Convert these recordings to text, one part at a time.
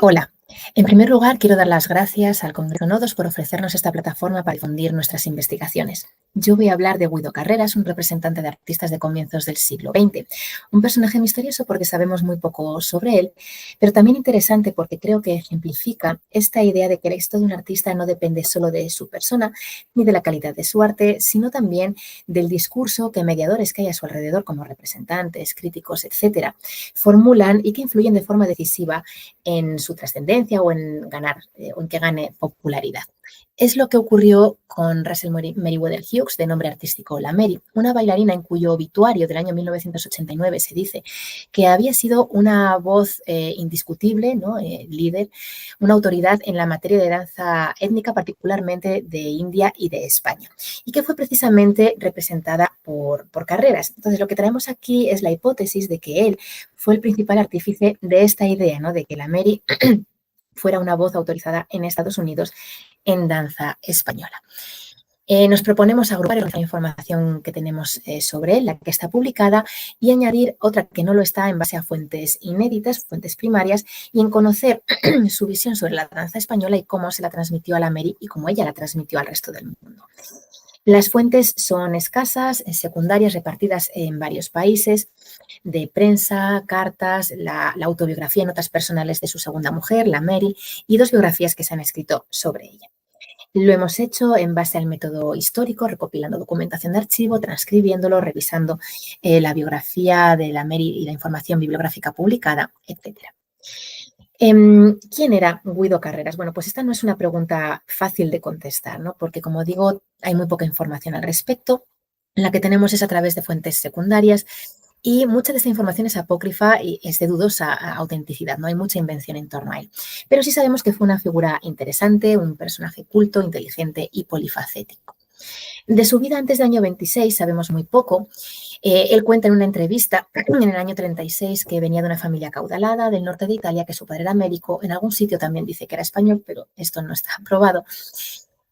Hola, en primer lugar quiero dar las gracias al Congreso Nodos por ofrecernos esta plataforma para difundir nuestras investigaciones. Yo voy a hablar de Guido Carreras, un representante de artistas de comienzos del siglo XX, un personaje misterioso porque sabemos muy poco sobre él, pero también interesante porque creo que ejemplifica esta idea de que el éxito de un artista no depende solo de su persona ni de la calidad de su arte, sino también del discurso que mediadores que hay a su alrededor, como representantes, críticos, etcétera, formulan y que influyen de forma decisiva en su trascendencia o en ganar o en que gane popularidad. Es lo que ocurrió con Russell Meriwether Hughes, de nombre artístico La Mary, una bailarina en cuyo obituario del año 1989 se dice que había sido una voz indiscutible, ¿no? Líder, una autoridad en la materia de danza étnica, particularmente de India y de España, y que fue precisamente representada por Carreras. Entonces, lo que traemos aquí es la hipótesis de que él fue el principal artífice de esta idea, ¿no? De que la Mary fuera una voz autorizada en Estados Unidos en danza española. Nos proponemos agrupar la información que tenemos sobre él, la que está publicada, y añadir otra que no lo está en base a fuentes inéditas, fuentes primarias, y en conocer su visión sobre la danza española y cómo se la transmitió a la Mary y cómo ella la transmitió al resto del mundo. Las fuentes son escasas, secundarias, repartidas en varios países, de prensa, cartas, la autobiografía y notas personales de su segunda mujer, la Mary, y dos biografías que se han escrito sobre ella. Lo hemos hecho en base al método histórico, recopilando documentación de archivo, transcribiéndolo, revisando la biografía de la Mary y la información bibliográfica publicada, etc. ¿Quién era Guido Carreras? Bueno, pues esta no es una pregunta fácil de contestar, ¿no? Porque, como digo, hay muy poca información al respecto. La que tenemos es a través de fuentes secundarias y mucha de esta información es apócrifa y es de dudosa autenticidad, no hay mucha invención en torno a él. Pero sí sabemos que fue una figura interesante, un personaje culto, inteligente y polifacético. De su vida antes del año 26 sabemos muy poco. Él cuenta en una entrevista en el año 36 que venía de una familia acaudalada del norte de Italia, que su padre era médico. En algún sitio también dice que era español, pero esto no está probado.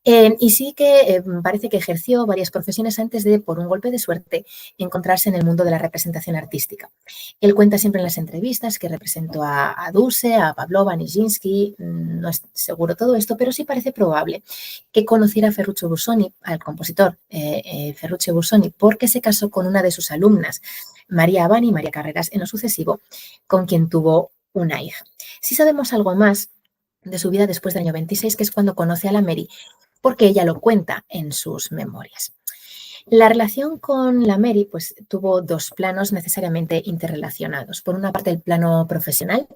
Y sí que parece que ejerció varias profesiones antes de, por un golpe de suerte, encontrarse en el mundo de la representación artística. Él cuenta siempre en las entrevistas que representó a Duse, a Pavlova, a Nijinsky, no es seguro todo esto, pero sí parece probable que conociera a Ferruccio Busoni, al compositor Ferruccio Busoni, porque se casó con una de sus alumnas, María Abani, María Carreras, en lo sucesivo, con quien tuvo una hija. Sí sabemos algo más de su vida después del año 26, que es cuando conoce a la Mary, porque ella lo cuenta en sus memorias. La relación con la Mary pues, tuvo dos planos necesariamente interrelacionados. Por una parte, el plano profesional,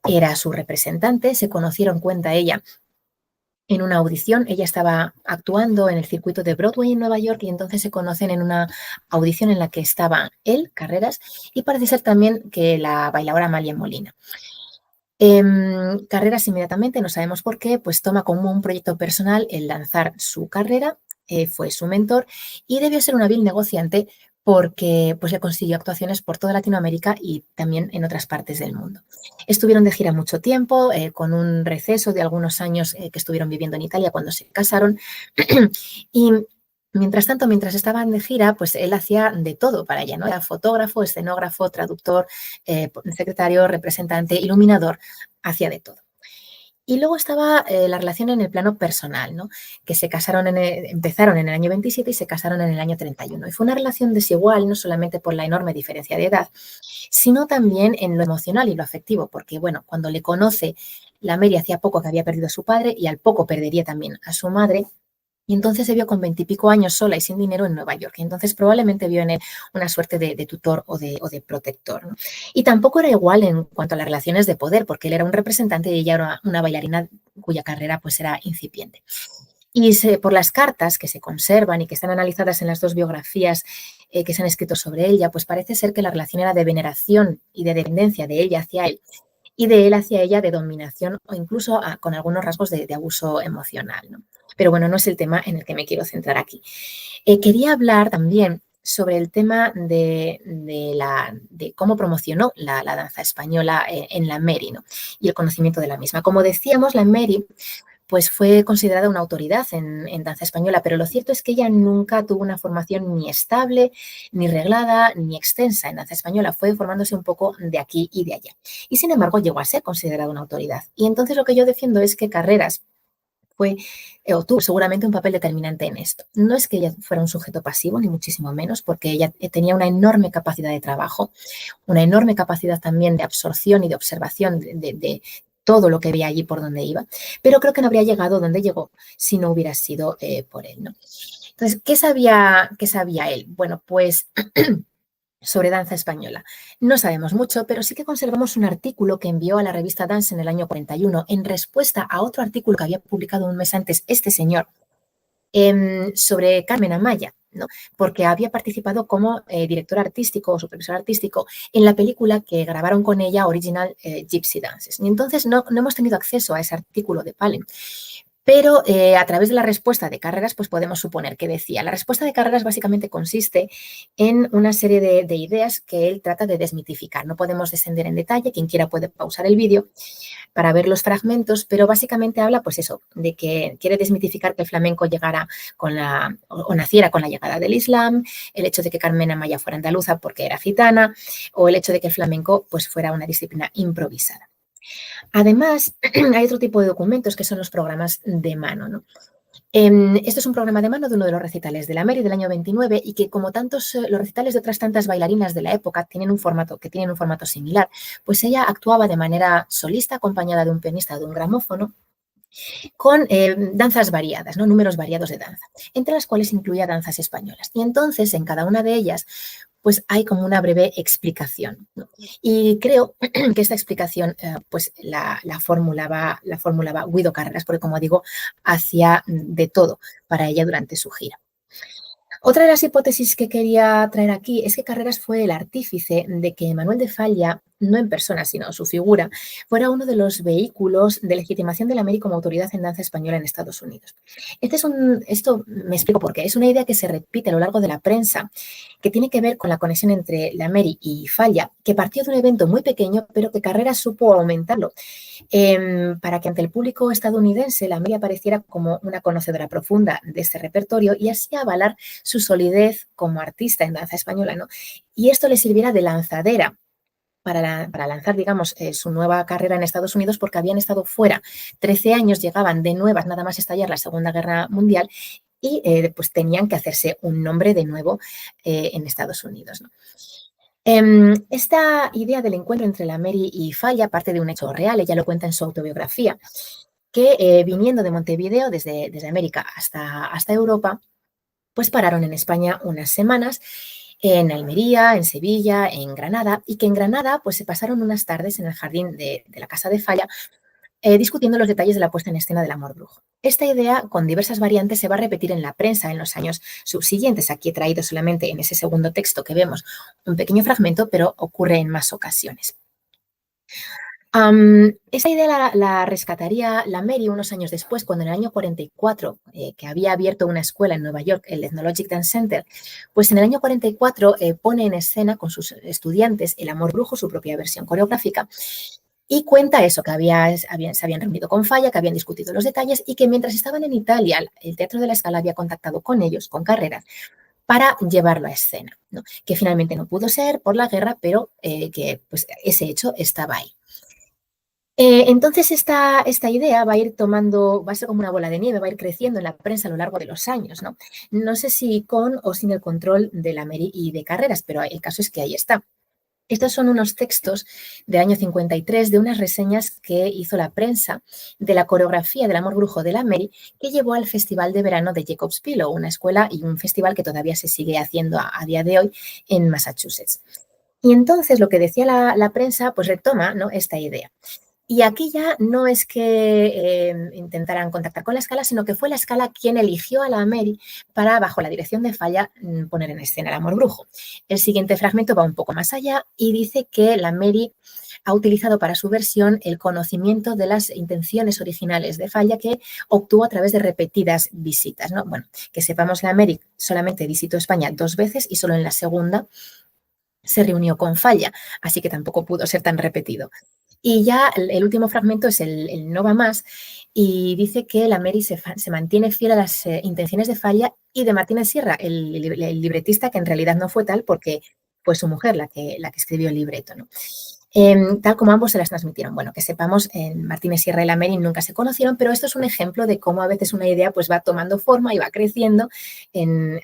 era su representante, se conocieron, cuenta ella, en una audición. Ella estaba actuando en el circuito de Broadway en Nueva York y entonces se conocen en una audición en la que estaba él, Carreras, y parece ser también que la bailadora Amalia Molina. Carreras inmediatamente, no sabemos por qué, pues toma como un proyecto personal el lanzar su carrera, fue su mentor y debió ser un hábil negociante porque pues, le consiguió actuaciones por toda Latinoamérica y también en otras partes del mundo. Estuvieron de gira mucho tiempo, con un receso de algunos años que estuvieron viviendo en Italia cuando se casaron y mientras tanto, mientras estaban de gira, pues él hacía de todo para ella, ¿no? Era fotógrafo, escenógrafo, traductor, secretario, representante, iluminador, hacía de todo. Y luego estaba la relación en el plano personal, ¿no? Que se casaron, empezaron en el año 27 y se casaron en el año 31. Y fue una relación desigual, no solamente por la enorme diferencia de edad, sino también en lo emocional y lo afectivo, porque, bueno, cuando le conoce, la Mary hacía poco que había perdido a su padre y al poco perdería también a su madre. Y entonces se vio con 20 y pico años sola y sin dinero en Nueva York. Y entonces probablemente vio en él una suerte de tutor o de protector, ¿no? Y tampoco era igual en cuanto a las relaciones de poder, porque él era un representante y ella era una bailarina cuya carrera pues era incipiente. Y por las cartas que se conservan y que están analizadas en las dos biografías que se han escrito sobre ella, pues parece ser que la relación era de veneración y de dependencia de ella hacia él y de él hacia ella de dominación o incluso con algunos rasgos de abuso emocional, ¿no? Pero bueno, no es el tema en el que me quiero centrar aquí. Quería hablar también sobre el tema de cómo promocionó la danza española en la Mary, ¿no? Y el conocimiento de la misma. Como decíamos, la Mary pues fue considerada una autoridad en danza española, pero lo cierto es que ella nunca tuvo una formación ni estable, ni reglada, ni extensa en danza española. Fue formándose un poco de aquí y de allá. Y sin embargo llegó a ser considerada una autoridad. Y entonces lo que yo defiendo es que Carreras fue o tuvo seguramente un papel determinante en esto. No es que ella fuera un sujeto pasivo, ni muchísimo menos, porque ella tenía una enorme capacidad de trabajo, una enorme capacidad también de absorción y de observación de todo lo que veía allí por donde iba, pero creo que no habría llegado donde llegó si no hubiera sido por él, ¿no? Entonces, qué sabía él? Bueno, pues sobre danza española. No sabemos mucho, pero sí que conservamos un artículo que envió a la revista Dance en el año 41 en respuesta a otro artículo que había publicado un mes antes este señor sobre Carmen Amaya, ¿no? Porque había participado como director artístico o supervisor artístico en la película que grabaron con ella, Original Gypsy Dances. Y entonces no hemos tenido acceso a ese artículo de Palem. Pero a través de la respuesta de Carreras, pues podemos suponer que decía. La respuesta de Carreras básicamente consiste en una serie de ideas que él trata de desmitificar. No podemos descender en detalle, quien quiera puede pausar el vídeo para ver los fragmentos, pero básicamente habla, pues eso, de que quiere desmitificar que el flamenco llegara o naciera con la llegada del Islam, el hecho de que Carmen Amaya fuera andaluza porque era gitana, o el hecho de que el flamenco pues fuera una disciplina improvisada. Además, hay otro tipo de documentos que son los programas de mano, ¿no? Esto es un programa de mano de uno de los recitales de la Mary del año 29 y que, como tantos los recitales de otras tantas bailarinas de la época tienen un formato similar, pues ella actuaba de manera solista acompañada de un pianista o de un gramófono con danzas variadas, ¿no? Números variados de danza, entre las cuales incluía danzas españolas. Y entonces, en cada una de ellas, pues hay como una breve explicación, ¿no? Y creo que esta explicación pues la formulaba Guido Carreras, porque como digo, hacía de todo para ella durante su gira. Otra de las hipótesis que quería traer aquí es que Carreras fue el artífice de que Manuel de Falla, no en persona, sino su figura, fuera uno de los vehículos de legitimación de la Mary como autoridad en danza española en Estados Unidos. Esto me explico por qué. Es una idea que se repite a lo largo de la prensa, que tiene que ver con la conexión entre la Mary y Falla, que partió de un evento muy pequeño, pero que Carreras supo aumentarlo para que ante el público estadounidense la Mary apareciera como una conocedora profunda de este repertorio y así avalar su solidez como artista en danza española, ¿no? Y esto le sirviera de lanzadera para lanzar, digamos, su nueva carrera en Estados Unidos, porque habían estado fuera 13 años, llegaban de nuevas nada más estallar la Segunda Guerra Mundial y pues tenían que hacerse un nombre de nuevo en Estados Unidos, ¿no? Esta idea del encuentro entre la Mary y Falla parte de un hecho real, ella lo cuenta en su autobiografía, que viniendo de Montevideo, desde América hasta Europa, pues pararon en España unas semanas, en Almería, en Sevilla, en Granada, y que en Granada pues se pasaron unas tardes en el jardín de la casa de Falla discutiendo los detalles de la puesta en escena del Amor Brujo. Esta idea, con diversas variantes, se va a repetir en la prensa en los años subsiguientes. Aquí he traído solamente en ese segundo texto que vemos un pequeño fragmento, pero ocurre en más ocasiones. Esta idea la rescataría la Mary unos años después, cuando en el año 44, que había abierto una escuela en Nueva York, el Ethnologic Dance Center, pues en el año 44 pone en escena con sus estudiantes El Amor Brujo, su propia versión coreográfica, y cuenta eso, que se habían reunido con Falla, que habían discutido los detalles y que mientras estaban en Italia, el Teatro de la Scala había contactado con ellos, con Carreras, para llevarlo a escena, ¿no? Que finalmente no pudo ser por la guerra, pero que pues, ese hecho estaba ahí. Entonces, esta idea va a ir va a ser como una bola de nieve, va a ir creciendo en la prensa a lo largo de los años, ¿no? No sé si con o sin el control de la Mary y de Carreras, pero el caso es que ahí está. Estos son unos textos del año 53 de unas reseñas que hizo la prensa de la coreografía del Amor Brujo de la Mary que llevó al Festival de Verano de Jacob's Pillow, una escuela y un festival que todavía se sigue haciendo a día de hoy en Massachusetts. Y entonces lo que decía la prensa pues retoma, ¿no?, esta idea. Y aquí ya no es que intentaran contactar con la Scala, sino que fue la Scala quien eligió a la Mary para, bajo la dirección de Falla, poner en escena el Amor Brujo. El siguiente fragmento va un poco más allá y dice que la Mary ha utilizado para su versión el conocimiento de las intenciones originales de Falla que obtuvo a través de repetidas visitas, ¿no? Bueno, que sepamos, la Mary solamente visitó España 2 veces y solo en la segunda se reunió con Falla, así que tampoco pudo ser tan repetido. Y ya el último fragmento es el no va más y dice que la Mary se mantiene fiel a las intenciones de Falla y de Martínez Sierra, el libretista, que en realidad no fue tal porque fue su mujer la que escribió el libreto, ¿no? Tal como ambos se las transmitieron. Bueno, que sepamos, Martínez Sierra y la Mary nunca se conocieron, pero esto es un ejemplo de cómo a veces una idea pues, va tomando forma y va creciendo en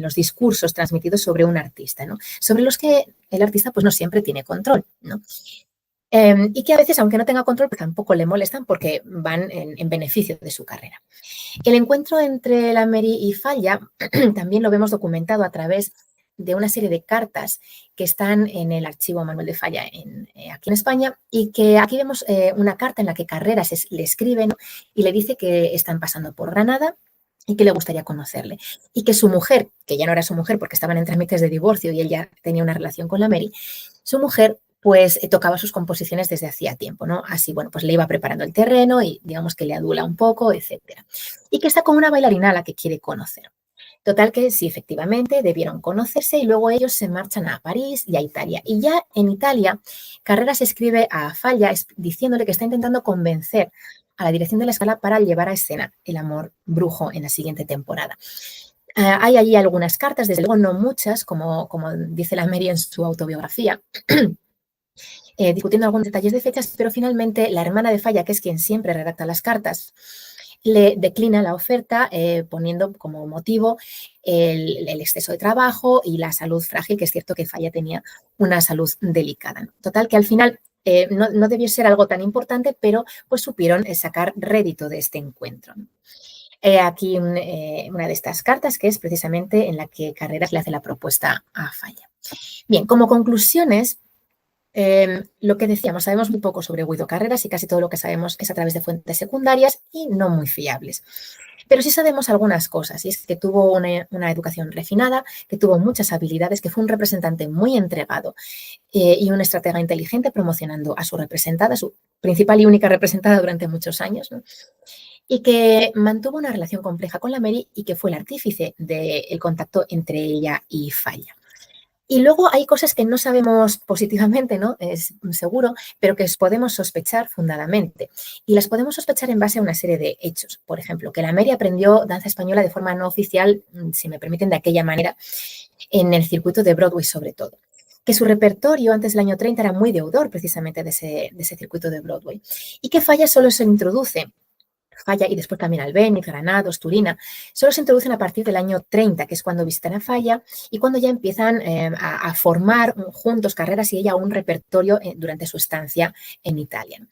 los discursos transmitidos sobre un artista, ¿no? Sobre los que el artista pues, no siempre tiene control, ¿no? Y que a veces, aunque no tenga control, pues tampoco le molestan porque van en beneficio de su carrera. El encuentro entre la Mary y Falla también lo vemos documentado a través de una serie de cartas que están en el archivo Manuel de Falla aquí en España y que aquí vemos una carta en la que Carreras le escribe, ¿no? Y le dice que están pasando por Granada y que le gustaría conocerle. Y que su mujer, que ya no era su mujer porque estaban en trámites de divorcio y él ya tenía una relación con la Mary, su mujer pues tocaba sus composiciones desde hacía tiempo, ¿no? Así, bueno, pues le iba preparando el terreno y digamos que le adula un poco, etcétera. Y que está con una bailarina a la que quiere conocer. Total que sí, efectivamente, debieron conocerse y luego ellos se marchan a París y a Italia. Y ya en Italia, Carreras escribe a Falla diciéndole que está intentando convencer a la dirección de la Scala para llevar a escena El amor brujo en la siguiente temporada. Hay allí algunas cartas, desde luego no muchas, como dice la Mary en su autobiografía, discutiendo algunos detalles de fechas, pero finalmente la hermana de Falla, que es quien siempre redacta las cartas, le declina la oferta poniendo como motivo el exceso de trabajo y la salud frágil, que es cierto que Falla tenía una salud delicada. Total, que al final no debió ser algo tan importante, pero pues supieron sacar rédito de este encuentro. Aquí una de estas cartas, que es precisamente en la que Carreras le hace la propuesta a Falla. Bien, como conclusiones, lo que decíamos, sabemos muy poco sobre Guido Carreras y casi todo lo que sabemos es a través de fuentes secundarias y no muy fiables. Pero sí sabemos algunas cosas, y es que tuvo una educación refinada, que tuvo muchas habilidades, que fue un representante muy entregado y una estratega inteligente promocionando a su representada, su principal y única representada durante muchos años, ¿no? Y que mantuvo una relación compleja con la Mary y que fue el artífice del contacto entre ella y Falla. Y luego hay cosas que no sabemos positivamente, ¿no? Es seguro, pero que podemos sospechar fundadamente. Y las podemos sospechar en base a una serie de hechos. Por ejemplo, que la Mary aprendió danza española de forma no oficial, si me permiten, de aquella manera, en el circuito de Broadway sobre todo. Que su repertorio antes del año 30 era muy deudor precisamente de ese circuito de Broadway. Y que Falla solo se introduce Falla y después también Albéniz, Granados, Turina, solo se introducen a partir del año 30, que es cuando visitan a Falla y cuando ya empiezan a formar juntos carreras y ella un repertorio durante su estancia en Italia.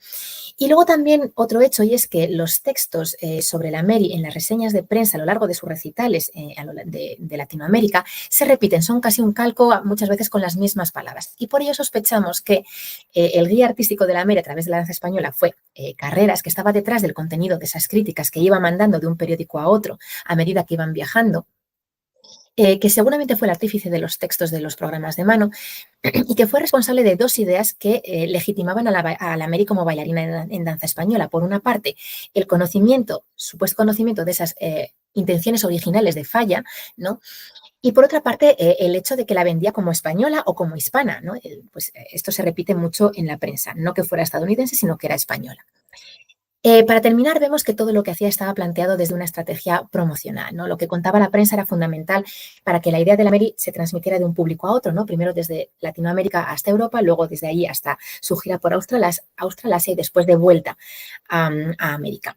Y luego también otro hecho, y es que los textos sobre la Mary en las reseñas de prensa a lo largo de sus recitales de Latinoamérica se repiten, son casi un calco muchas veces con las mismas palabras. Y por ello sospechamos que el guía artístico de la Mary a través de la danza española fue Carreras, que estaba detrás del contenido de esas críticas que iba mandando de un periódico a otro a medida que iban viajando. Que seguramente fue el artífice de los textos de los programas de mano y que fue responsable de dos ideas que legitimaban a la Mary como bailarina en danza española. Por una parte, el conocimiento, supuesto conocimiento de esas intenciones originales de Falla, ¿no? Y por otra parte, el hecho de que la vendía como española o como hispana, ¿no? Pues esto se repite mucho en la prensa, no que fuera estadounidense, sino que era española. Para terminar, vemos que todo lo que hacía estaba planteado desde una estrategia promocional, ¿no? Lo que contaba la prensa era fundamental para que la idea de la Mary se transmitiera de un público a otro, ¿no? Primero desde Latinoamérica hasta Europa, luego desde ahí hasta su gira por Australasia y después de vuelta a América.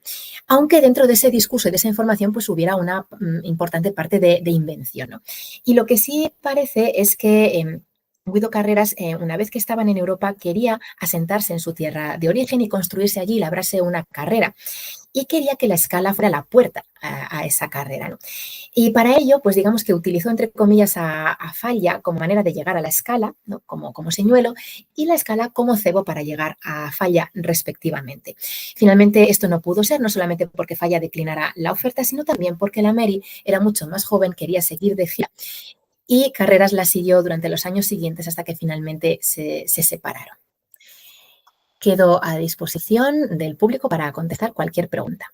Aunque dentro de ese discurso y de esa información pues hubiera una importante parte de invención, ¿no? Y lo que sí parece es que Guido Carreras, una vez que estaban en Europa, quería asentarse en su tierra de origen y construirse allí, labrarse una carrera. Y quería que la Scala fuera la puerta a esa carrera, ¿no? Y para ello, pues digamos que utilizó, entre comillas, a Falla como manera de llegar a la Scala, ¿no? como señuelo, y la Scala como cebo para llegar a Falla respectivamente. Finalmente, esto no pudo ser, no solamente porque Falla declinara la oferta, sino también porque la Mary era mucho más joven, quería seguir de gira y Carreras la siguió durante los años siguientes hasta que finalmente se separaron. Quedo a disposición del público para contestar cualquier pregunta.